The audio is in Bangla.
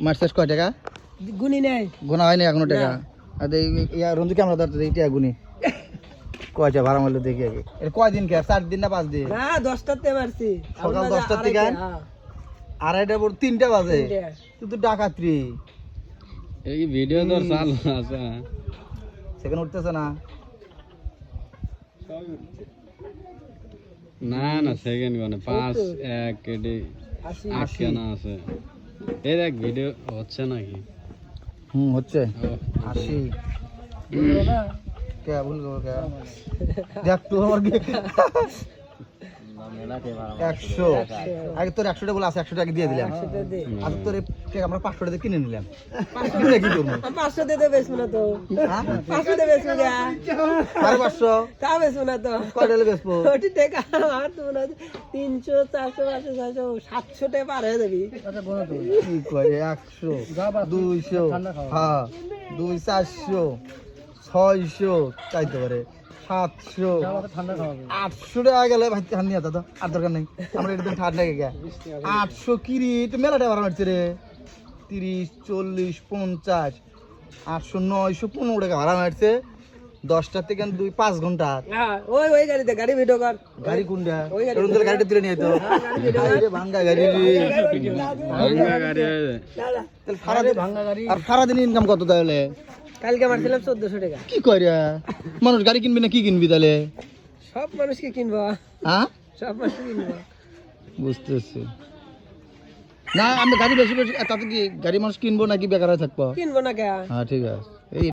মার্চেস কয় টাকা গুনি নাই গোনা হয়নি এখনো টাকা আর ইয়া রঞ্জু ক্যামেরা ধরতে এইটা গুনি কয়টা ভাড়া মারলো দেখি আগে এর কয়দিন কে 4 দিন না 5 দিন না 10টাতে মারছি সকাল 10টা থেকে আড়াইটা পর 3টা বাজে তুই তো ডাকাতরি এই ভিডিও তো চালু আছে সেখানে উঠতেছে না না না সেকেন্ড মানে 5 1 এডি 80 না আছে এই দেখ ভিডিও হচ্ছে নাকি হচ্ছে 80 কে ভুল করব কে দেখ তো আমার কি 100 আগে তোর 100 টাকা বলে আছে 100 টাকা দিয়ে দিলাম আর তোর আমরা 500 টাকা কিনে নিলাম 500 টাকা কি করব 500 দিয়ে বেচবো না তো 500 দিয়ে বেচবো না আর 500 তা বেচবো না তো কয় টাকা বেচবো ওটি টাকা আর তো না 300 400 500 700 টাকা পার হয়ে যাবি আচ্ছা বলো তো কি করে 100 200 হ্যাঁ 200 600 চাইতে পারে 700 800 টাকা গেলে ভাই ধান নিয়ে তো আর দরকার নেই আমরা একদম ঠান্ডা লেগে গিয়া 800 কিরি তো মেলাটা ভাড়া মারছে রে 30 40 50 800 900 15 টাকা ভাড়া মারছে 10টা থেকে 5 ঘন্টা ওই গাড়িতে গাড়ি ভিডিও কর গাড়ি কোনটা রঞ্জুর গাড়িটা তুলে নিয়ে তো ভাঙ্গা গাড়ি রে ভাঙা গাড়ি তাহলে সারাদিন ভাঙ্গা গাড়ি আর সারাদিন ইনকাম কত তাহলে কালকে মারছিলাম 1400 টাকা কি করে মানুষ গাড়ি কিনবি না কি কিনবি তাহলে সব মানুষকে কিনবো হ্যাঁ সব মানুষকে কিনবো বুঝতেছি না আমি গাড়ি বেশি বেশি তাতে কি গাড়ি মানুষ কিনবো নাকি বেকার হয়ে থাকবো কিনবো না কে হ্যাঁ ঠিক আছে